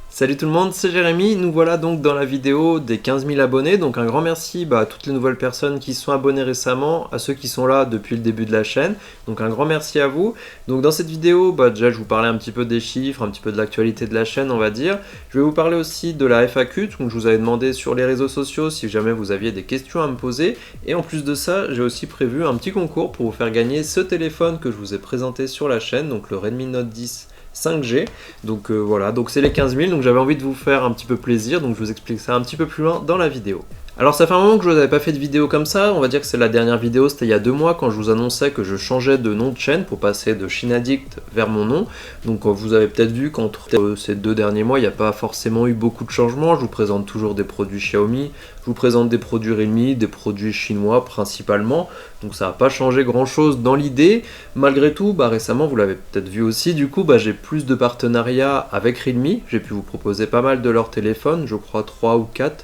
Salut tout le monde, c'est Jérémy, nous voilà donc dans la vidéo des 15 000 abonnés, donc un grand merci à toutes les nouvelles personnes qui se sont abonnées récemment, à ceux qui sont là depuis le début de la chaîne, donc un grand merci à vous. Donc dans cette vidéo, déjà je vous parlais un petit peu des chiffres, un petit peu de l'actualité de la chaîne on va dire, je vais vous parler aussi de la FAQ, donc je vous avais demandé sur les réseaux sociaux si jamais vous aviez des questions à me poser, et en plus de ça, j'ai aussi prévu un petit concours pour vous faire gagner ce téléphone que je vous ai présenté sur la chaîne, donc le Redmi Note 10 5G, donc voilà, donc c'est les 15 000, donc j'avais envie de vous faire un petit peu plaisir, donc je vous explique ça un petit peu plus loin dans la vidéo. Alors ça fait un moment que je n'avais pas fait de vidéo comme ça, on va dire que c'est la dernière vidéo, c'était il y a 2 mois quand je vous annonçais que je changeais de nom de chaîne pour passer de Chine Addict vers mon nom. Donc vous avez peut-être vu qu'entre ces 2 derniers mois, il n'y a pas forcément eu beaucoup de changements, je vous présente toujours des produits Xiaomi, je vous présente des produits Realme, des produits chinois principalement, donc ça n'a pas changé grand chose dans l'idée. Malgré tout, récemment, vous l'avez peut-être vu aussi, du coup j'ai plus de partenariats avec Realme, j'ai pu vous proposer pas mal de leurs téléphones, je crois 3 ou 4.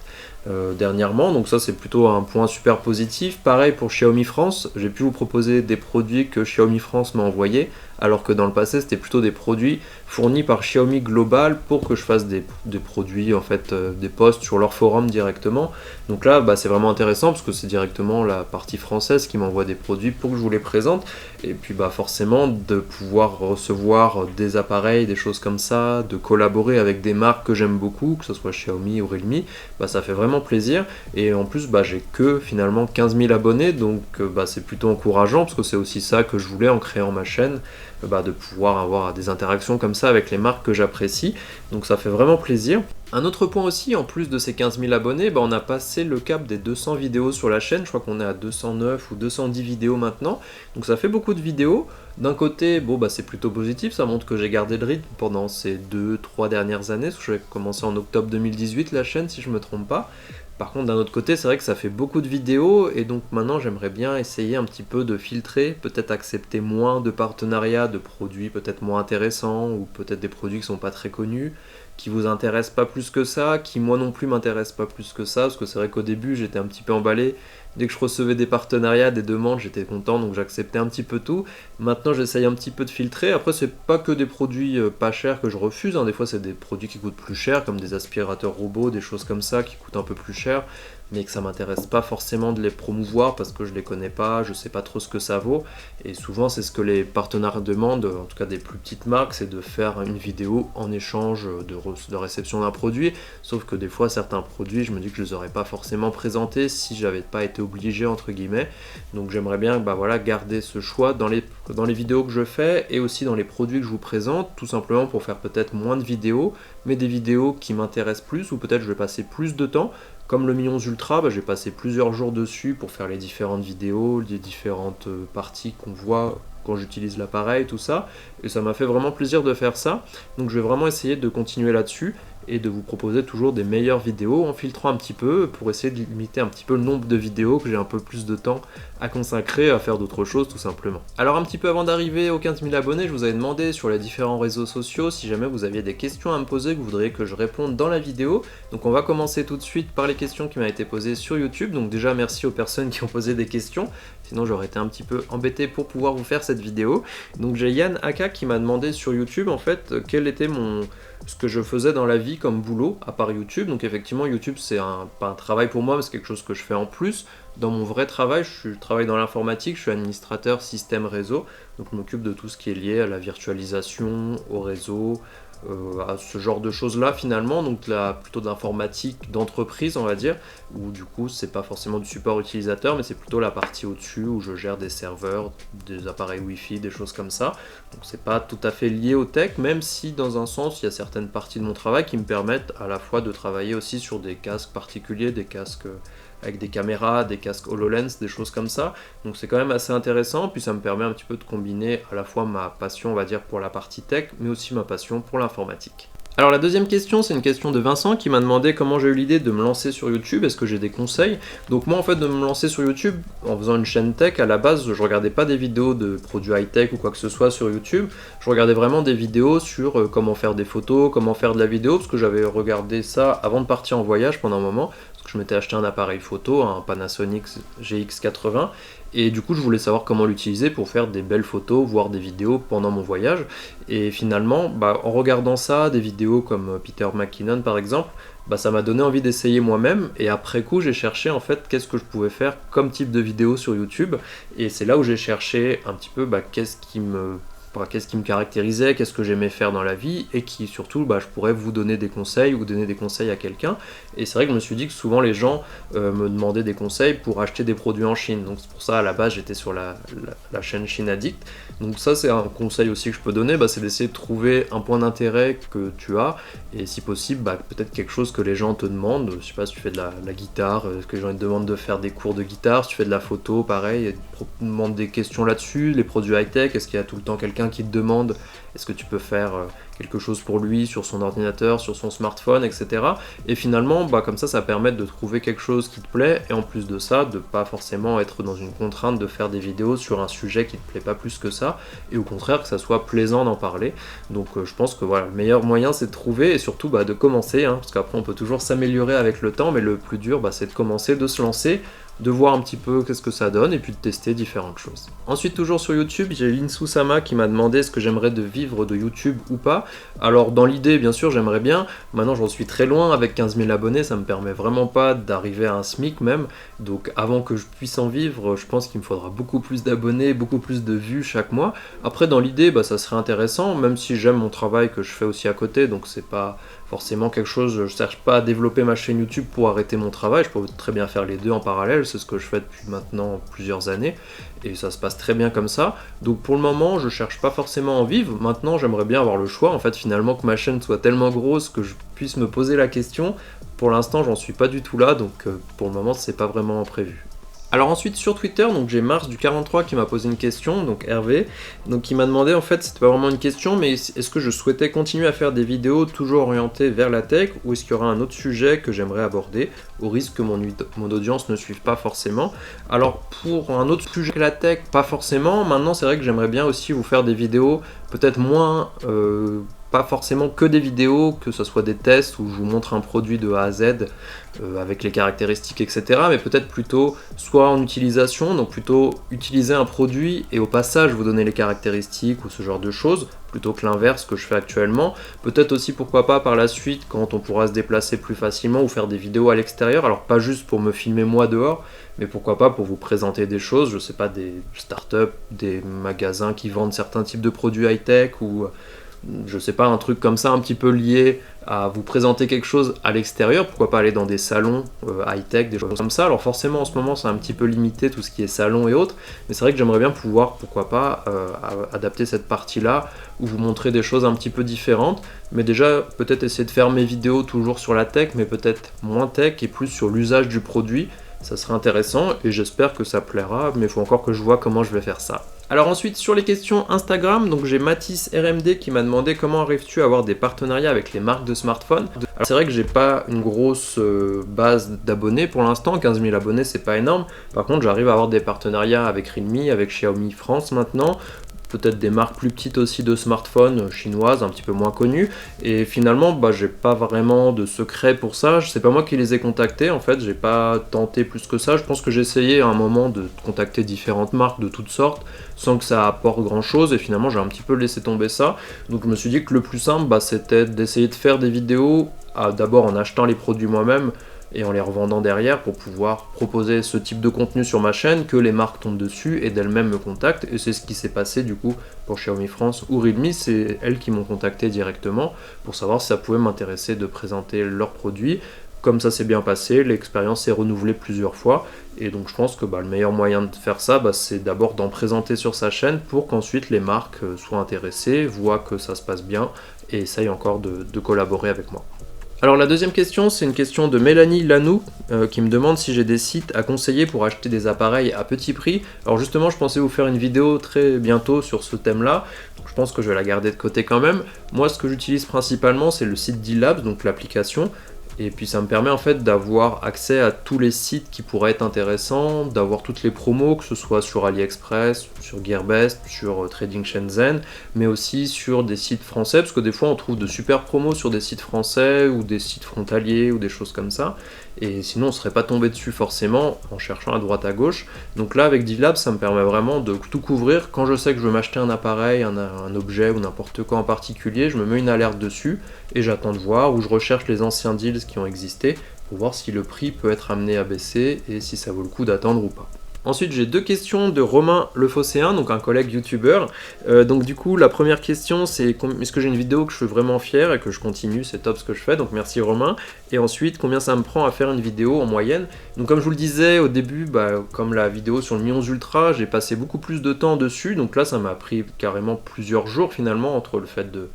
Dernièrement, donc ça c'est plutôt un point super positif. Pareil pour Xiaomi France, j'ai pu vous proposer des produits que Xiaomi France m'a envoyés, alors que dans le passé c'était plutôt des produits fournis par Xiaomi Global pour que je fasse des produits, en fait des posts sur leur forum directement. Donc là c'est vraiment intéressant parce que c'est directement la partie française qui m'envoie des produits pour que je vous les présente, et puis forcément de pouvoir recevoir des appareils, des choses comme ça, de collaborer avec des marques que j'aime beaucoup, que ce soit Xiaomi ou Realme, ça fait vraiment plaisir. Et en plus j'ai que finalement 15 000 abonnés, donc c'est plutôt encourageant parce que c'est aussi ça que je voulais en créant ma chaîne, de pouvoir avoir des interactions comme ça avec les marques que j'apprécie, donc ça fait vraiment plaisir. Un autre point aussi, en plus de ces 15 000 abonnés, on a passé le cap des 200 vidéos sur la chaîne, je crois qu'on est à 209 ou 210 vidéos maintenant, donc ça fait beaucoup de vidéos. D'un côté, c'est plutôt positif, ça montre que j'ai gardé le rythme pendant ces 2-3 dernières années, parce que j'ai commencé en octobre 2018 la chaîne si je me trompe pas. Par contre, d'un autre côté, c'est vrai que ça fait beaucoup de vidéos, et donc maintenant j'aimerais bien essayer un petit peu de filtrer, peut-être accepter moins de partenariats, de produits peut-être moins intéressants, ou peut-être des produits qui sont pas très connus, qui vous intéressent pas plus que ça, qui moi non plus m'intéressent pas plus que ça, parce que c'est vrai qu'au début j'étais un petit peu emballé, dès que je recevais des partenariats, des demandes, j'étais content, donc j'acceptais un petit peu tout. Maintenant j'essaye un petit peu de filtrer, après c'est pas que des produits pas chers que je refuse, des fois c'est des produits qui coûtent plus cher, comme des aspirateurs robots, des choses comme ça qui coûtent un peu plus cher, mais que ça m'intéresse pas forcément de les promouvoir parce que je les connais pas, je sais pas trop ce que ça vaut, et souvent c'est ce que les partenaires demandent, en tout cas des plus petites marques, c'est de faire une vidéo en échange de réception d'un produit, sauf que des fois certains produits je me dis que je les aurais pas forcément présentés si j'avais pas été obligé entre guillemets, donc j'aimerais bien garder ce choix dans les vidéos que je fais et aussi dans les produits que je vous présente, tout simplement pour faire peut-être moins de vidéos, mais des vidéos qui m'intéressent plus, ou peut-être je vais passer plus de temps. Comme le Millions Ultra, j'ai passé plusieurs jours dessus pour faire les différentes vidéos, les différentes parties qu'on voit quand j'utilise l'appareil, tout ça, et ça m'a fait vraiment plaisir de faire ça, donc je vais vraiment essayer de continuer là-dessus, et de vous proposer toujours des meilleures vidéos en filtrant un petit peu pour essayer de limiter un petit peu le nombre de vidéos, que j'ai un peu plus de temps à consacrer à faire d'autres choses tout simplement. Alors un petit peu avant d'arriver aux 15 000 abonnés, je vous avais demandé sur les différents réseaux sociaux si jamais vous aviez des questions à me poser que vous voudriez que je réponde dans la vidéo. Donc on va commencer tout de suite par les questions qui m'ont été posées sur YouTube. Donc déjà merci aux personnes qui ont posé des questions, sinon j'aurais été un petit peu embêté pour pouvoir vous faire cette vidéo. Donc j'ai Yann Aka qui m'a demandé sur YouTube en fait quel était ce que je faisais dans la vie comme boulot à part YouTube. Donc effectivement YouTube c'est pas un travail pour moi mais c'est quelque chose que je fais en plus. Dans mon vrai travail, je travaille dans l'informatique, je suis administrateur système réseau, donc je m'occupe de tout ce qui est lié à la virtualisation, au réseau, à ce genre de choses là finalement, donc là plutôt d'informatique d'entreprise on va dire, où du coup c'est pas forcément du support utilisateur mais c'est plutôt la partie au-dessus où je gère des serveurs, des appareils Wi-Fi, des choses comme ça, donc c'est pas tout à fait lié au tech, même si dans un sens il y a certaines parties de mon travail qui me permettent à la fois de travailler aussi sur des casques particuliers, des casques avec des caméras, des casques HoloLens, des choses comme ça, donc c'est quand même assez intéressant, puis ça me permet un petit peu de combiner à la fois ma passion on va dire pour la partie tech, mais aussi ma passion pour l'informatique. Alors la deuxième question, c'est une question de Vincent qui m'a demandé comment j'ai eu l'idée de me lancer sur YouTube, est-ce que j'ai des conseils? Donc moi en fait de me lancer sur YouTube en faisant une chaîne tech, à la base je regardais pas des vidéos de produits high-tech ou quoi que ce soit sur YouTube, je regardais vraiment des vidéos sur comment faire des photos, comment faire de la vidéo, parce que j'avais regardé ça avant de partir en voyage pendant un moment, parce que je m'étais acheté un appareil photo, un Panasonic GX80, et du coup je voulais savoir comment l'utiliser pour faire des belles photos, voir des vidéos pendant mon voyage. Et finalement, en regardant ça, des vidéos comme Peter McKinnon par exemple, ça m'a donné envie d'essayer moi-même, et après coup j'ai cherché en fait qu'est-ce que je pouvais faire comme type de vidéo sur YouTube, et c'est là où j'ai cherché un petit peu qu'est-ce qui me caractérisait, qu'est-ce que j'aimais faire dans la vie, et qui surtout je pourrais vous donner des conseils ou donner des conseils à quelqu'un. Et c'est vrai que je me suis dit que souvent les gens me demandaient des conseils pour acheter des produits en Chine, donc c'est pour ça à la base j'étais sur la chaîne Chine Addict. Donc ça c'est un conseil aussi que je peux donner, c'est d'essayer de trouver un point d'intérêt que tu as, et si possible peut-être quelque chose que les gens te demandent. Je sais pas, si tu fais de la guitare, que les gens te demandent de faire des cours de guitare, si tu fais de la photo pareil, et te demandent des questions là-dessus, les produits high-tech, est-ce qu'il y a tout le temps quelqu'un qui te demande est-ce que tu peux faire quelque chose pour lui sur son ordinateur, sur son smartphone, etc. Et finalement, comme ça permet de trouver quelque chose qui te plaît, et en plus de ça, de pas forcément être dans une contrainte de faire des vidéos sur un sujet qui te plaît pas plus que ça, et au contraire que ça soit plaisant d'en parler. Donc je pense que le meilleur moyen c'est de trouver, et surtout de commencer, parce qu'après on peut toujours s'améliorer avec le temps, mais le plus dur c'est de commencer, de se lancer, de voir un petit peu qu'est-ce que ça donne, et puis de tester différentes choses. Ensuite, toujours sur YouTube, j'ai Linsou Sama qui m'a demandé est-ce que j'aimerais de vivre de YouTube ou pas. Alors dans l'idée, bien sûr, j'aimerais bien. Maintenant, j'en suis très loin. Avec 15 000 abonnés, ça me permet vraiment pas d'arriver à un SMIC même. Donc avant que je puisse en vivre, je pense qu'il me faudra beaucoup plus d'abonnés, beaucoup plus de vues chaque mois. Après, dans l'idée, ça serait intéressant, même si j'aime mon travail que je fais aussi à côté, donc c'est pas forcément quelque chose, je cherche pas à développer ma chaîne YouTube pour arrêter mon travail, je peux très bien faire les deux en parallèle, c'est ce que je fais depuis maintenant plusieurs années, et ça se passe très bien comme ça. Donc pour le moment, je cherche pas forcément à en vivre. Maintenant, j'aimerais bien avoir le choix, en fait, finalement, que ma chaîne soit tellement grosse que je puisse me poser la question. Pour l'instant, j'en suis pas du tout là, donc pour le moment, c'est pas vraiment prévu. Alors ensuite sur Twitter, donc j'ai Mars du 43 qui m'a posé une question, donc Hervé, donc qui m'a demandé, en fait c'était pas vraiment une question, mais est-ce que je souhaitais continuer à faire des vidéos toujours orientées vers la tech, ou est-ce qu'il y aura un autre sujet que j'aimerais aborder, au risque que mon audience ne suive pas forcément. Alors pour un autre sujet que la tech, pas forcément. Maintenant c'est vrai que j'aimerais bien aussi vous faire des vidéos peut-être moins... pas forcément que des vidéos, que ce soit des tests où je vous montre un produit de A à Z avec les caractéristiques, etc. Mais peut-être plutôt soit en utilisation, donc plutôt utiliser un produit et au passage vous donner les caractéristiques ou ce genre de choses, plutôt que l'inverse que je fais actuellement. Peut-être aussi, pourquoi pas, par la suite, quand on pourra se déplacer plus facilement, ou faire des vidéos à l'extérieur, alors pas juste pour me filmer moi dehors, mais pourquoi pas pour vous présenter des choses, je sais pas, des startups, des magasins qui vendent certains types de produits high-tech, ou je sais pas, un truc comme ça un petit peu lié à vous présenter quelque chose à l'extérieur. Pourquoi pas aller dans des salons high-tech, des choses comme ça. Alors forcément en ce moment c'est un petit peu limité tout ce qui est salon et autres, mais c'est vrai que j'aimerais bien pouvoir, pourquoi pas, adapter cette partie-là, où vous montrer des choses un petit peu différentes, mais déjà peut-être essayer de faire mes vidéos toujours sur la tech, mais peut-être moins tech et plus sur l'usage du produit. Ça serait intéressant et j'espère que ça plaira, mais il faut encore que je vois comment je vais faire ça. Alors ensuite sur les questions Instagram, donc j'ai Mathis RMD qui m'a demandé comment arrives-tu à avoir des partenariats avec les marques de smartphones. Alors c'est vrai que j'ai pas une grosse base d'abonnés pour l'instant, 15 000 abonnés c'est pas énorme. Par contre j'arrive à avoir des partenariats avec Realme, avec Xiaomi France maintenant, peut-être des marques plus petites aussi de smartphones chinoises, un petit peu moins connues, et finalement j'ai pas vraiment de secret pour ça, c'est pas moi qui les ai contactés en fait, j'ai pas tenté plus que ça. Je pense que j'ai essayé à un moment de contacter différentes marques de toutes sortes, sans que ça apporte grand chose, et finalement j'ai un petit peu laissé tomber ça. Donc je me suis dit que le plus simple c'était d'essayer de faire des vidéos, d'abord en achetant les produits moi-même, et en les revendant derrière pour pouvoir proposer ce type de contenu sur ma chaîne, que les marques tombent dessus et d'elles-mêmes me contactent, et c'est ce qui s'est passé du coup pour Xiaomi France ou Realme. C'est elles qui m'ont contacté directement pour savoir si ça pouvait m'intéresser de présenter leurs produits. Comme ça s'est bien passé, l'expérience s'est renouvelée plusieurs fois, et donc je pense que le meilleur moyen de faire ça, c'est d'abord d'en présenter sur sa chaîne pour qu'ensuite les marques soient intéressées, voient que ça se passe bien et essayent encore de collaborer avec moi. Alors la deuxième question, c'est une question de Mélanie Lanou qui me demande si j'ai des sites à conseiller pour acheter des appareils à petit prix. Alors justement, je pensais vous faire une vidéo très bientôt sur ce thème-là, donc je pense que je vais la garder de côté quand même. Moi, ce que j'utilise principalement, c'est le site D-Labs, donc l'application. Et puis ça me permet en fait d'avoir accès à tous les sites qui pourraient être intéressants, d'avoir toutes les promos, que ce soit sur AliExpress, sur Gearbest, sur Trading Shenzhen, mais aussi sur des sites français, parce que des fois on trouve de super promos sur des sites français ou des sites frontaliers ou des choses comme ça. Et sinon on serait pas tombé dessus forcément en cherchant à droite à gauche. Donc là avec DivLab ça me permet vraiment de tout couvrir. Quand je sais que je veux m'acheter un appareil, un objet ou n'importe quoi en particulier, je me mets une alerte dessus et j'attends de voir, ou je recherche les anciens deals qui ont existé pour voir si le prix peut être amené à baisser et si ça vaut le coup d'attendre ou pas. Ensuite, j'ai deux questions de Romain Le Phocéen, donc un collègue youtubeur. Donc du coup, la première question, c'est est-ce que j'ai une vidéo que je suis vraiment fier et que je continue, c'est top ce que je fais, donc merci Romain. Et ensuite, combien ça me prend à faire une vidéo en moyenne? Donc comme je vous le disais au début, comme la vidéo sur le Mions Ultra, j'ai passé beaucoup plus de temps dessus, donc là ça m'a pris carrément plusieurs jours finalement, entre le fait de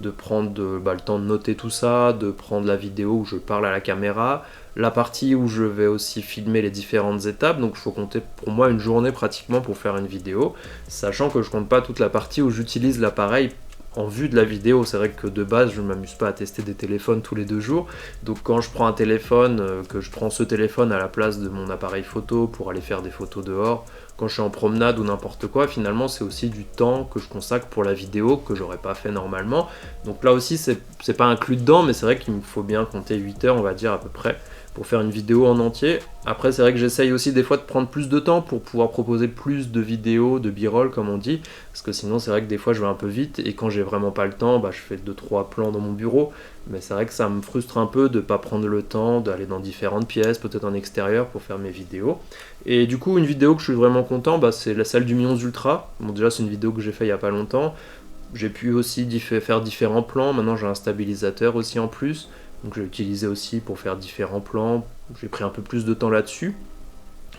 prendre le temps de noter tout ça, de prendre la vidéo où je parle à la caméra, la partie où je vais aussi filmer les différentes étapes, donc il faut compter pour moi une journée pratiquement pour faire une vidéo, sachant que je compte pas toute la partie où j'utilise l'appareil en vue de la vidéo. C'est vrai que de base je ne m'amuse pas à tester des téléphones tous les 2 jours, donc quand je prends un téléphone, que je prends ce téléphone à la place de mon appareil photo pour aller faire des photos dehors, quand je suis en promenade ou n'importe quoi, finalement c'est aussi du temps que je consacre pour la vidéo que j'aurais pas fait normalement. Donc là aussi c'est pas inclus dedans, mais c'est vrai qu'il me faut bien compter 8 heures on va dire à peu près pour faire une vidéo en entier. Après c'est vrai que j'essaye aussi des fois de prendre plus de temps pour pouvoir proposer plus de vidéos, de b-roll comme on dit, parce que sinon c'est vrai que des fois je vais un peu vite et quand j'ai vraiment pas le temps, je fais 2-3 plans dans mon bureau, mais c'est vrai que ça me frustre un peu de pas prendre le temps d'aller dans différentes pièces, peut-être en extérieur pour faire mes vidéos. Et du coup une vidéo que je suis vraiment content, c'est celle du Mions Ultra. Bon déjà c'est une vidéo que j'ai fait il y a pas longtemps, j'ai pu aussi faire différents plans, maintenant j'ai un stabilisateur aussi en plus, donc je l'ai utilisé aussi pour faire différents plans, j'ai pris un peu plus de temps là-dessus.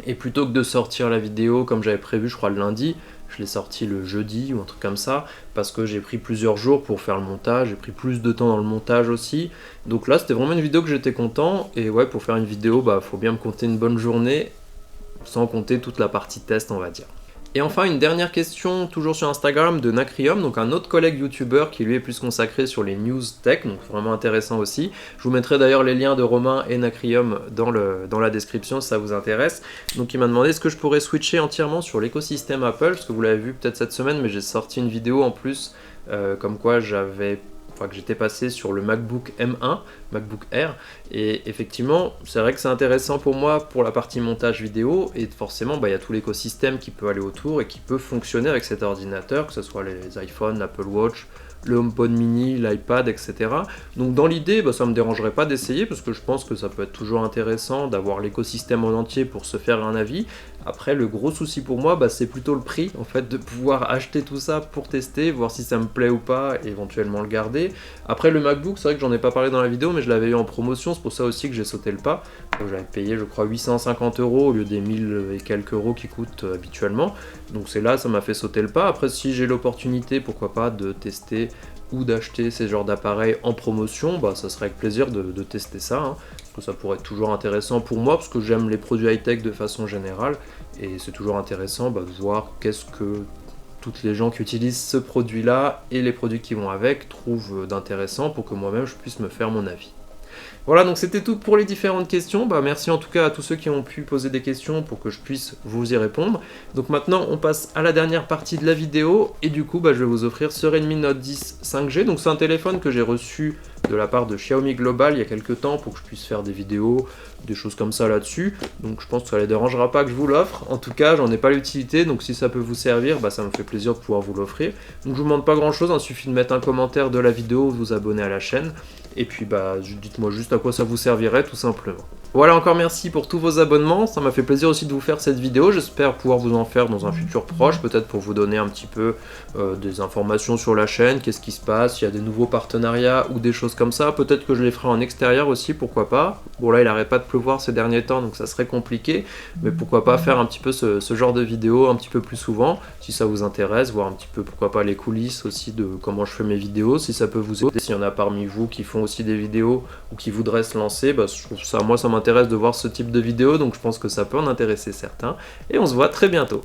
Et plutôt que de sortir la vidéo comme j'avais prévu, je crois le lundi, je l'ai sorti le jeudi ou un truc comme ça, parce que j'ai pris plusieurs jours pour faire le montage, j'ai pris plus de temps dans le montage aussi. Donc là c'était vraiment une vidéo que j'étais content, et ouais, pour faire une vidéo, faut bien me compter une bonne journée, sans compter toute la partie test on va dire. Et enfin une dernière question, toujours sur Instagram, de Nacrium, donc un autre collègue youtubeur qui lui est plus consacré sur les news tech, donc vraiment intéressant aussi. Je vous mettrai d'ailleurs les liens de Romain et Nacrium dans la description si ça vous intéresse. Donc il m'a demandé est-ce que je pourrais switcher entièrement sur l'écosystème Apple, parce que vous l'avez vu peut-être cette semaine, mais j'ai sorti une vidéo en plus, comme quoi que j'étais passé sur le MacBook M1, MacBook Air, et effectivement c'est vrai que c'est intéressant pour moi pour la partie montage vidéo, et forcément il y a tout l'écosystème qui peut aller autour et qui peut fonctionner avec cet ordinateur, que ce soit les iPhones, l'Apple Watch, le HomePod mini, l'iPad, etc. Donc dans l'idée, ça me dérangerait pas d'essayer, parce que je pense que ça peut être toujours intéressant d'avoir l'écosystème en entier pour se faire un avis. Après, le gros souci pour moi, c'est plutôt le prix, en fait, de pouvoir acheter tout ça pour tester, voir si ça me plaît ou pas, et éventuellement le garder. Après, le MacBook, c'est vrai que j'en ai pas parlé dans la vidéo, mais je l'avais eu en promotion, c'est pour ça aussi que j'ai sauté le pas. J'avais payé, je crois, 850 € au lieu des 1000 et quelques euros qui coûtent habituellement. Donc c'est là, ça m'a fait sauter le pas. Après, si j'ai l'opportunité, pourquoi pas, de tester ou d'acheter ces genres d'appareils en promotion, ça serait avec plaisir de tester ça, hein, parce que ça pourrait être toujours intéressant pour moi, parce que j'aime les produits high-tech de façon générale, et c'est toujours intéressant de voir qu'est-ce que toutes les gens qui utilisent ce produit-là et les produits qui vont avec trouvent d'intéressant pour que moi-même je puisse me faire mon avis. Voilà, donc c'était tout pour les différentes questions. Merci en tout cas à tous ceux qui ont pu poser des questions pour que je puisse vous y répondre. Donc maintenant, on passe à la dernière partie de la vidéo, et du coup, je vais vous offrir ce Redmi Note 10 5G. Donc c'est un téléphone que j'ai reçu de la part de Xiaomi Global il y a quelques temps pour que je puisse faire des vidéos, des choses comme ça là-dessus. Donc je pense que ça ne les dérangera pas que je vous l'offre. En tout cas, j'en ai pas l'utilité, donc si ça peut vous servir, ça me fait plaisir de pouvoir vous l'offrir. Donc je vous demande pas grand-chose, il suffit de mettre un commentaire de la vidéo, de vous abonner à la chaîne, et puis dites-moi juste à quoi ça vous servirait tout simplement. Voilà, encore merci pour tous vos abonnements, ça m'a fait plaisir aussi de vous faire cette vidéo, j'espère pouvoir vous en faire dans un futur proche, peut-être pour vous donner un petit peu des informations sur la chaîne, qu'est-ce qui se passe, s'il y a des nouveaux partenariats ou des choses comme ça, peut-être que je les ferai en extérieur aussi, pourquoi pas. Bon là il n'arrête pas de pleuvoir ces derniers temps, donc ça serait compliqué, mais pourquoi pas faire un petit peu ce genre de vidéo un petit peu plus souvent, si ça vous intéresse, voir un petit peu pourquoi pas les coulisses aussi de comment je fais mes vidéos, si ça peut vous aider, s'il y en a parmi vous qui font aussi des vidéos ou qui voudraient se lancer, je trouve ça, moi ça m'intéresse de voir ce type de vidéo, donc je pense que ça peut en intéresser certains, et on se voit très bientôt.